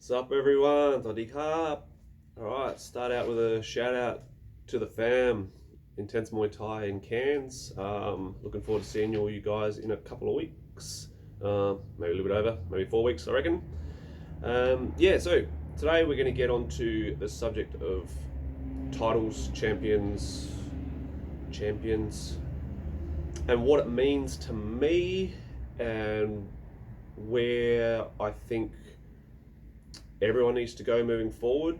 What's up, everyone? Sawasdee krap. Alright, start out with a shout out to the fam. Intense Muay Thai in Cairns. Looking forward to seeing all you guys in a couple of weeks. Maybe a little bit over, maybe 4 weeks, I reckon. So today we're going to get on to the subject of titles, champions, and what it means to me, and where I think everyone needs to go moving forward.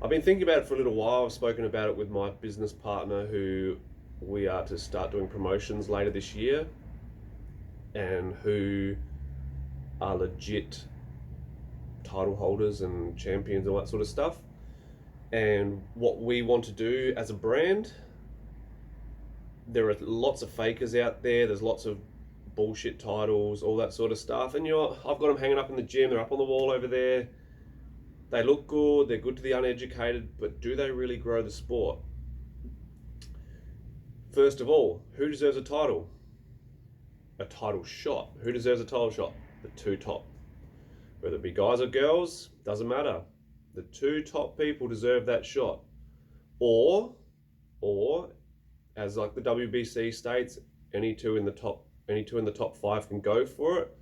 I've been thinking about it for a little while. I've spoken about it with my business partner, who we are to start doing promotions later this year, and who are legit title holders and champions and all that sort of stuff. And what we want to do as a brand, there are lots of fakers out there. There's lots of bullshit titles, all that sort of stuff. And I've got them hanging up in the gym. They're up on the wall over there. They look good. They're good to the uneducated, but do they really grow the sport? First of all, who deserves a title? A title shot. Who deserves a title shot? The two top. Whether it be guys or girls, doesn't matter. The two top people deserve that shot. Or, as like the WBC states, any two in the top five can go for it,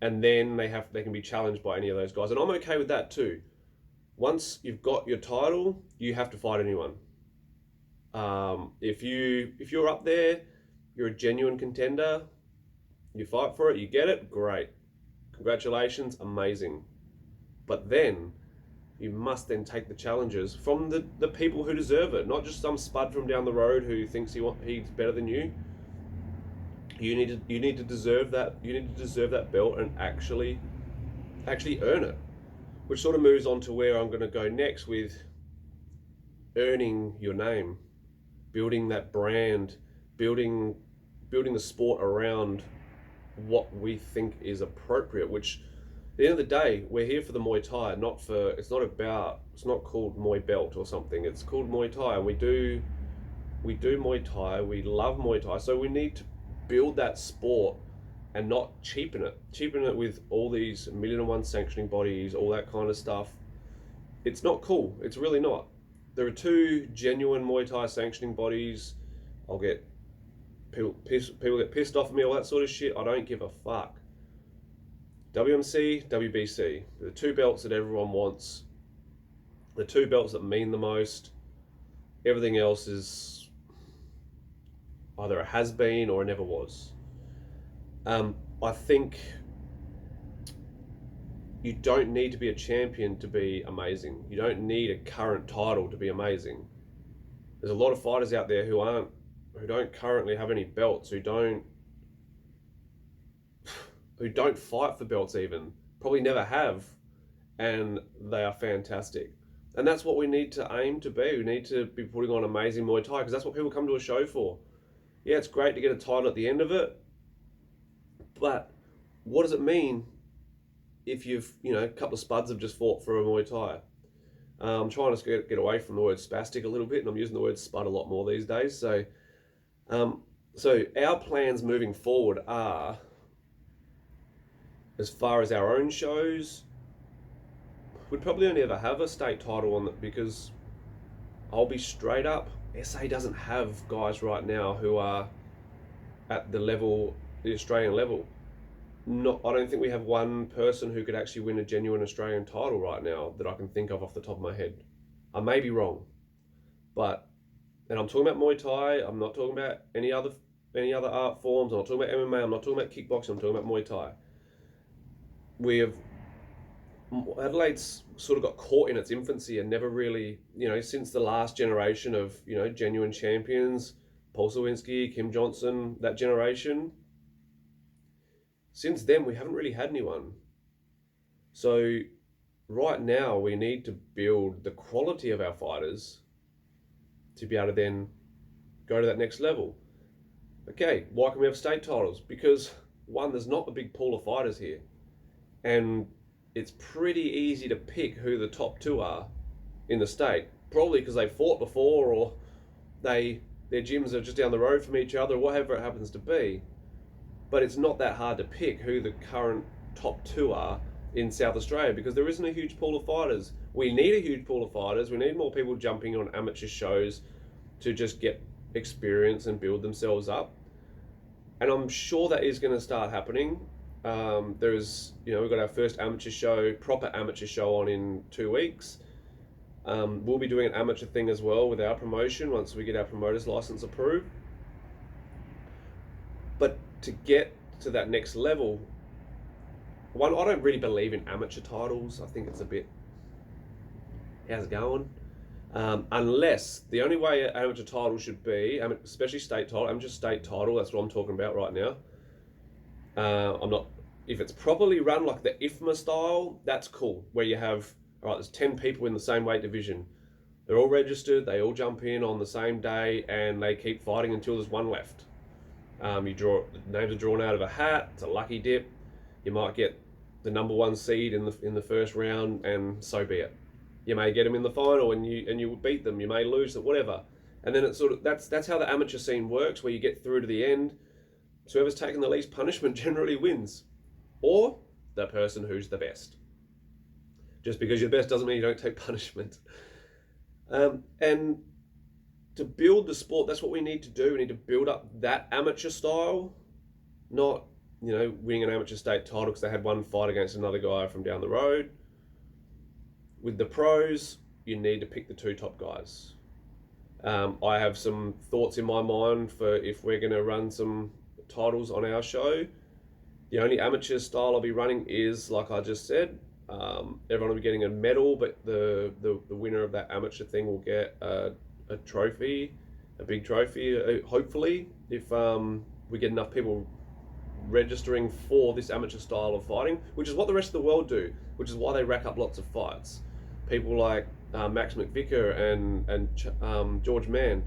and then they can be challenged by any of those guys, and I'm okay with that too. Once you've got your title, you have to fight anyone. If you're up there, you're a genuine contender, you fight for it, you get it, great, congratulations, amazing. But then you must then take the challenges from the people who deserve it, not just some spud from down the road who thinks he's better than you. You need to deserve that. You need to deserve that belt and actually earn it. Which sort of moves on to where I'm going to go next with earning your name, building that brand, building the sport around what we think is appropriate. Which, at the end of the day, we're here for the Muay Thai, it's not called Muay Belt or something. It's called Muay Thai, and we do Muay Thai. We love Muay Thai, so we need to build that sport and not cheapen it with all these 1,000,001 sanctioning bodies, all that kind of stuff. It's not cool. It's really not. There are two genuine Muay Thai sanctioning bodies. People get pissed off at me, all that sort of shit. I don't give a fuck. WMC, WBC, the two belts that everyone wants, the two belts that mean the most. Everything else is either a has been or a never was. I think you don't need to be a champion to be amazing. You don't need a current title to be amazing. There's a lot of fighters out there who don't currently have any belts, who don't fight for belts even, probably never have, and they are fantastic. And that's what we need to aim to be. We need to be putting on amazing Muay Thai, because that's what people come to a show for. Yeah, it's great to get a title at the end of it, but what does it mean if a couple of spuds have just fought for a Muay Thai? I'm trying to get away from the word spastic a little bit, and I'm using the word spud a lot more these days. So our plans moving forward are, as far as our own shows, we'd probably only ever have a state title on that, because I'll be straight up, SA doesn't have guys right now who are at the Australian level. I don't think we have one person who could actually win a genuine Australian title right now that I can think of off the top of my head. I may be wrong, and I'm talking about Muay Thai. I'm not talking about any other art forms. I'm not talking about MMA. I'm not talking about kickboxing. I'm talking about Muay Thai. Adelaide's sort of got caught in its infancy and never really, since the last generation of, genuine champions, Paul Sawinski, Kim Johnson, that generation, since then we haven't really had anyone. So right now we need to build the quality of our fighters to be able to then go to that next level. Okay, why can we have state titles? Because one, there's not a big pool of fighters here, and it's pretty easy to pick who the top two are in the state, probably because they fought before, or their gyms are just down the road from each other, or whatever it happens to be. But it's not that hard to pick who the current top two are in South Australia because there isn't a huge pool of fighters. We need a huge pool of fighters. We need more people jumping on amateur shows to just get experience and build themselves up. And I'm sure that is going to start happening. We've got our first amateur show, proper amateur show on in 2 weeks. We'll be doing an amateur thing as well with our promotion once we get our promoter's license approved. But to get to that next level, I don't really believe in amateur titles. I think it's a bit, how's it going? Unless the only way an amateur title should be, especially state title, amateur state title, that's what I'm talking about right now. If it's properly run like the IFMA style, that's cool. Where you have, all right, there's 10 people in the same weight division. They're all registered, they all jump in on the same day, and they keep fighting until there's one left. Names are drawn out of a hat. It's a lucky dip. You might get the number 1 seed in the first round, and so be it. You may get them in the final, and you beat them. You may lose it, whatever. And then it's that's how the amateur scene works, where you get through to the end. So whoever's taken the least punishment generally wins, or the person who's the best. Just because you're the best doesn't mean you don't take punishment. And to build the sport, that's what we need to do. We need to build up that amateur style, not winning an amateur state title because they had one fight against another guy from down the road. With the pros, you need to pick the 2 top guys. I have some thoughts in my mind for if we're going to run some titles on our show. The only amateur style I'll be running is, like I just said, everyone will be getting a medal, but the winner of that amateur thing will get a trophy, a big trophy, hopefully, if we get enough people registering for this amateur style of fighting, which is what the rest of the world do, which is why they rack up lots of fights. People like Max McVicker and George Mann,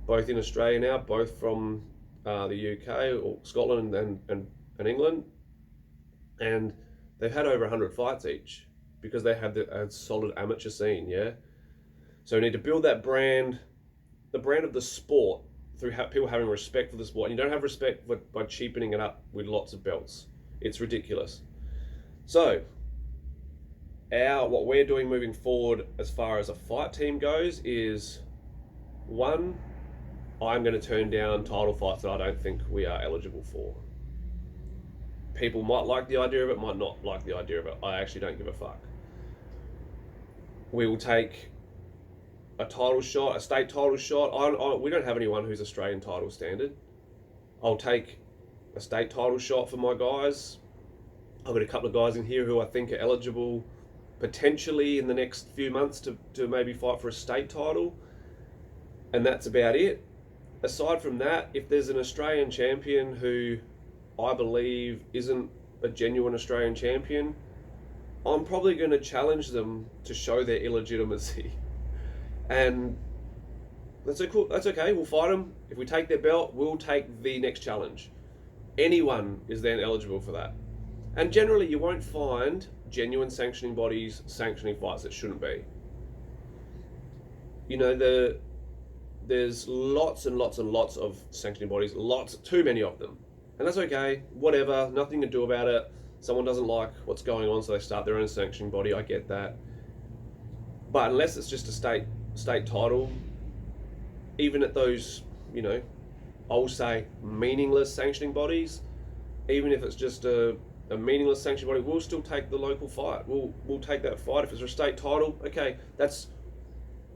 both in Australia now, both from the UK or Scotland and England, and they've had over 100 fights each because they have a solid amateur scene, yeah? So we need to build that brand, the brand of the sport, through people having respect for the sport. And you don't have respect by cheapening it up with lots of belts. It's ridiculous. So, what we're doing moving forward as far as a fight team goes is, 1, I'm going to turn down title fights that I don't think we are eligible for. People might like the idea of it, might not like the idea of it. I actually don't give a fuck. We will take a title shot, a state title shot. We don't have anyone who's Australian title standard. I'll take a state title shot for my guys. I've got a couple of guys in here who I think are eligible potentially in the next few months to maybe fight for a state title. And that's about it. Aside from that, if there's an Australian champion who I believe isn't a genuine Australian champion, I'm probably going to challenge them to show their illegitimacy. And that's okay, we'll fight them. If we take their belt, we'll take the next challenge. Anyone is then eligible for that. And generally you won't find genuine sanctioning bodies sanctioning fights that shouldn't be. There's lots and lots and lots of sanctioning bodies, too many of them. And that's okay, whatever, nothing to do about it. Someone doesn't like what's going on, so they start their own sanctioning body, I get that. But unless it's just a state title, even at those, I'll say meaningless sanctioning bodies, even if it's just a meaningless sanctioning body, we'll still take the local fight. We'll take that fight. If it's a state title, okay,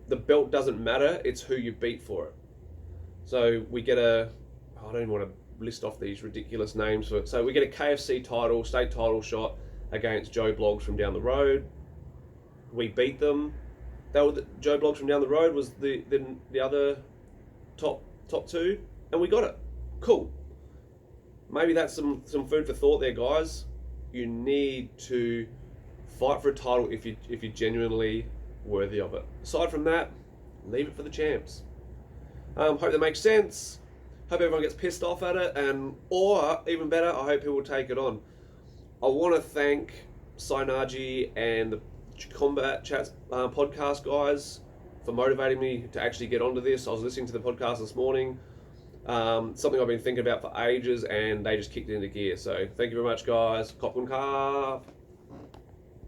the belt doesn't matter, it's who you beat for it. So we get I don't even want to list off these ridiculous names for it. So we get a KFC title, state title shot against Joe Bloggs from down the road. We beat them. Joe Bloggs from down the road was the other top 2, and we got it. Cool. Maybe that's some food for thought there, guys. You need to fight for a title if you're genuinely worthy of it. Aside from that, leave it for the champs. Hope that makes sense. Hope everyone gets pissed off at it, or even better, I hope people take it on. I want to thank Sainaji and the Combat Chats podcast guys for motivating me to actually get onto this. I was listening to the podcast this morning, something I've been thinking about for ages, and they just kicked it into gear. So thank you very much, guys. Kop kun kap.